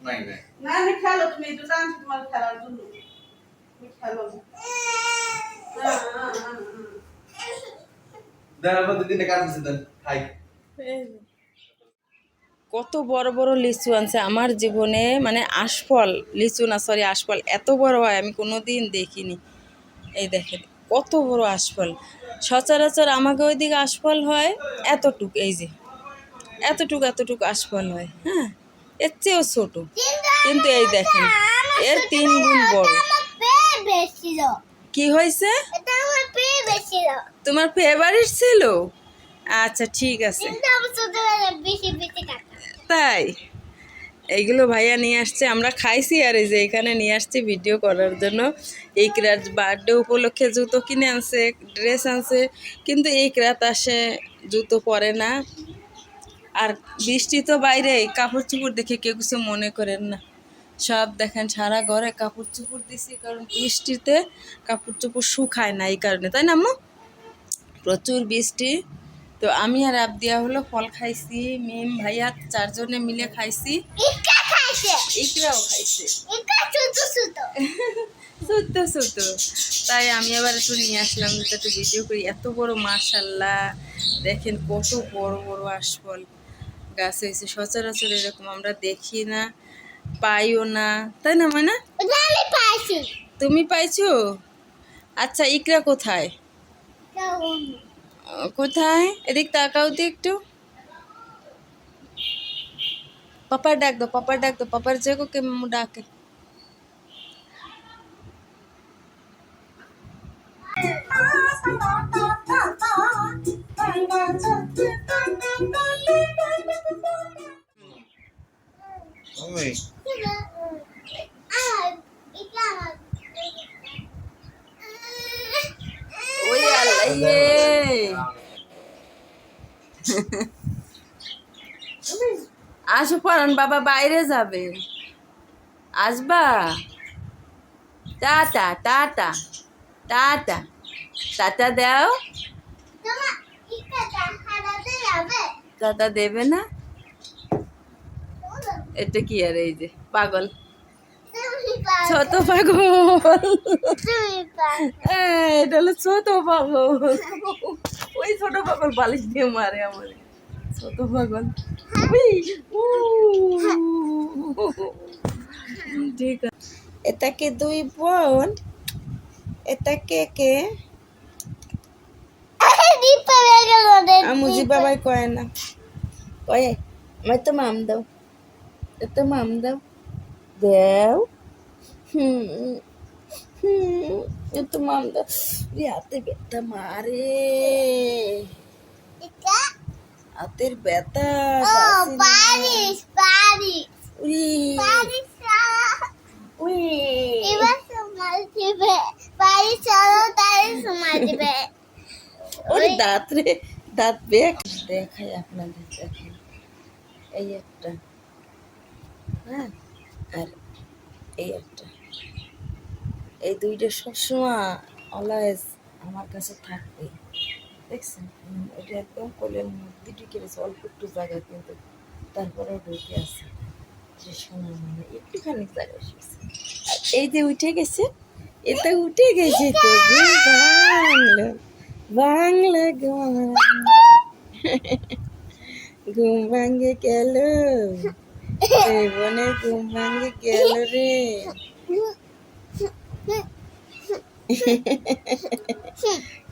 নাই নাই না আমি খেলো তুমি একটু টানছি তোমার খেলার জন্য তুমি খেলো দেন আপনার দুদিনে কাজ দিছে দেন খাই কত বড় বড় লিচু আনছে আমার জীবনে, মানে আশফল লিচু না, সরি আশফল এত বড় হয় আমি কোনো দিন দেখিনি। এই দেখেন কত বড় আশফল, সচরাচর আমাকে ওইদিকে আশফল হয় এতটুক, এই যে এতটুক আশফল হয়, হ্যাঁ এর চেয়েও ছোট, কিন্তু এই দেখেন এর 3 গুণ বড়। কি হয়েছে? তোমার ফেভারিট ছিল? আচ্ছা ঠিক আছে, তাই এইগুলো ভাইয়া নিয়ে আসছে, আমরা খাইছি আর এই যে এখানে নিয়ে আসছি ভিডিও করার জন্য। ইকরার বার্থডে উপলক্ষে জুতো কিনে আনছে, ড্রেস আনছে, কিন্তু ইকরাত আসে জুতো পরে না। আর বৃষ্টি তো বাইরে, কাপড় চোপড় দেখে কেউ কিছু মনে করেন না, সব দেখেন সারা ঘরে কাপড় চোপড় দিছি, কারণ বৃষ্টিতে কাপড় চোপড় শুকায় না, এই কারণে, তাই না আম্মু? প্রচুর বৃষ্টি। তো আমি আর আবদিয়া হলো ফল খাইছি, মিম ভাইয়া 4 জনে মিলে খাইছি, ইকরাও খাইছে ছোট ছোট। তাই আমি আবার একটু নিয়ে আসলাম, একটু ভিডিও করি। এত বড় মাশাল্লাহ, দেখেন কত বড় বড় আশফল গাছ হয়েছে, সচরাচর এরকম আমরা দেখি না, পাইও না, তাই না মানে? তুমি পাইছো? আচ্ছা ইকরা কোথায়? কোথায়? এদিক তাকাও তো একটু, পাপার ডাক দো, পাপার ডাক দো, পাপার জেগো কে ডাকে। ওই ওই আল্লাহ ইয়ে আসো পরান, বাবা বাইরে যাবে, আসবা? টাটা টাটা টাটা টাটা দাও। টাটা দেবে না? এটা কি আর, এই যে পাগল, ছোট পাগল, এটা হলো ছোট পাগল, ওই ছোট পাগল বালিশ দিয়ে মারে আমার, ছোট পাগল। ঠিক আছে, এটাকে 2 বোন, এটা কে কে? আমুজি বাবাই কয় না, কয়ে আমার তো মাম দাও, এত মাম দাও, দেও, এত মাম দাও, হাতে ব্যথা মারে, হাতের ব্যথা, ওরে দাঁত রে, দাঁত বেক দেখাই আপনাদের, দেখেন এই একটা, হ্যাঁ আর এই একটা, এই দুইটা সবসময় অলওয়েজ আমার কাছে থাকবে, দেখছেন? এটা একদম কোলের মধ্যে ঢুকে গেছে, অল্প একটু জায়গা, কিন্তু তারপরেও ঢুকে আছে, যে শোনার মানে একটুখানি জায়গা শুয়েছে। আর এই যে উঠে গেছে, এটা উঠে গেছে, তো ঘুম ভাঙলো, বাংলা ঘুম ভাঙে গেল, বোনের ঘুম ভাঙে গেল রে।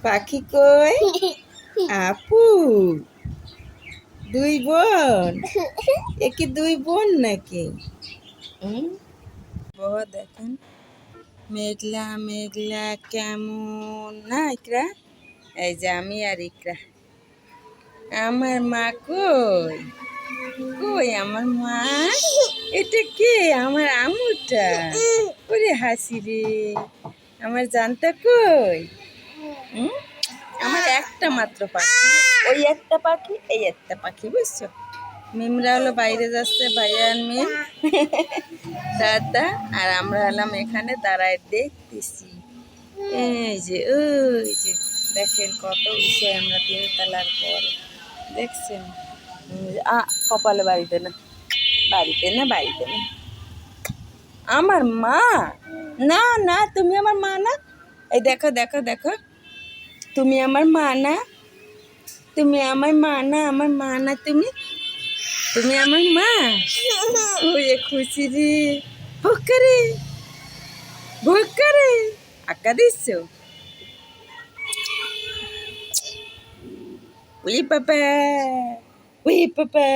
পাখি কই? আপু 2 বোন, এ কি 2 বোন নাকি? বাবা দেখেন মেঘলা মেঘলা কেমন না ইকরা, এই যে আমি আর ইকরা। আমার মা কই? কই আমার মা? এটা কে? আমার আমুটা, ওরে হাসি রে, আমার জানতা কই? আমার একটা মাত্র পাখি, ওই একটা পাখি, এই একটা পাখি, বুঝছো? মিমরা হলো বাইরে যাচ্ছে, ভাইয়া আর মিম, দাদা আর আমরা হলাম এখানে দাঁড়ায় দেখতেছি। এই যে ওই যে দেখেন কত উঁচু, আমরা 3 তলার পরে, দেখছেন? কপালে বাড়িতে না, বাড়িতে না, বাড়িতে না, আমার মা? না না, তুমি আমার মা না। এই দেখো দেখো দেখো, তুমি আমার মা না, তুমি আমার মা না, আমার মা না তুমি, তুমি আমার মা। ওই খুশি রে, ভোকারে ভোকারে আক্কা দিচ্ছ। ওই পাপা, ওই পাপা,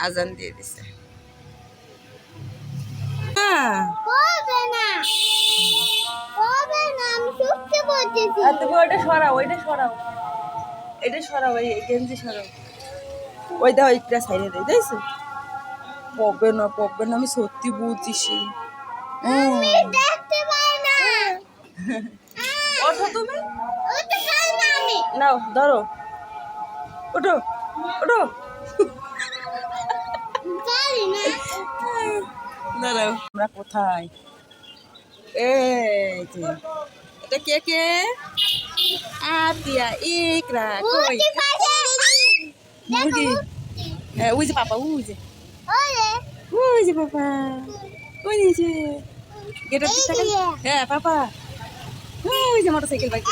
আজান দিয়ে দিছে। তুমি ওইটা সরাও, ওইটা সরাও, এটা সরাও, এই গেঞ্জি সরাও। ওই দাও, একটা সাইডে দেয়, দেখছো? পবে না, পবে না, আমি সত্যি বলছি। ওঠো তুমি, নাও ধরো, ওঠো ওঠো। দাঁড়াও, আমরা কোথায়? এই যে, এটা কে কে? আতিয়া, ইকরা, কই? মুরগি। হ্যাঁ, ওই যে পাপা, ওই যে, ওই যে পাপা, ওই নিচে গেটের দিকে তাকান। হ্যাঁ পাপা, ওই যে মোটরসাইকেল বাইক।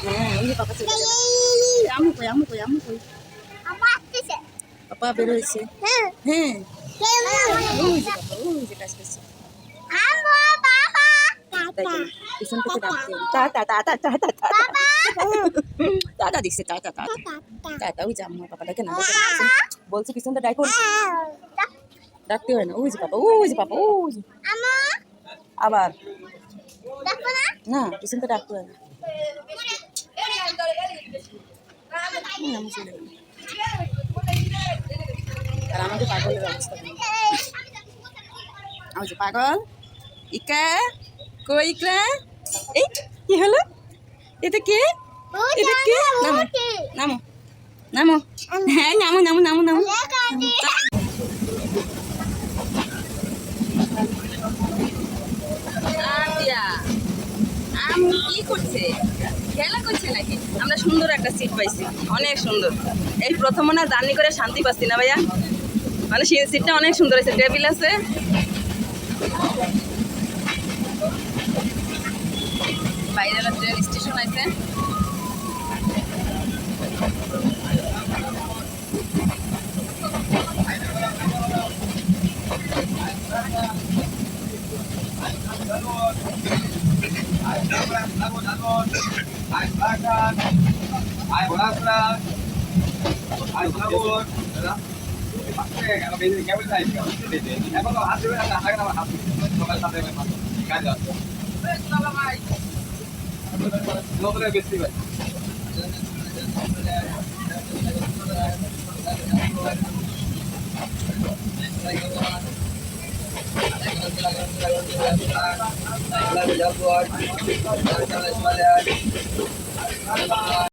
হ্যাঁ, ওই যে পাপা চলে গেল। আমু কই, আমু কই, আমু কই? পাপা বের হয়েছে। হ্যাঁ, ওই যে পাপা, ওই যে কাজ করছে। পিছন থেকে ডাকছে, tata tata tata tata, tata দিচ্ছে, টাটা টাটা টাটা। ওই যে আম্মা পাপা ডাকে না, বলছে পিছনটা ডাকো না, ডাকতে হয় না। ওই যে পাপা, ওই যে পাপা, ওই যে আবার না, পিছনটা ডাকতে হয় না। আমি চলে গেলাম। আর আমাদের পাগলের অবস্থা, আমার যে পাগল। ইকা কই, ইকরা? এই কি হলো? এটা কে? এটা কে? নামো নামো নামো, হ্যাঁ নামো নামো নামো নামো। কি করছে? খেলা করছে নাকি? আমরা সুন্দর একটা সিট পাইছি, অনেক সুন্দর। এই প্রথম না জার্নি করে শান্তি পাচ্ছি না ভাইয়া, মানে সিটটা অনেক সুন্দর আছে, টেবিল আছে, বাইরে ট্রেন স্টেশন আছে। বেশি ভাই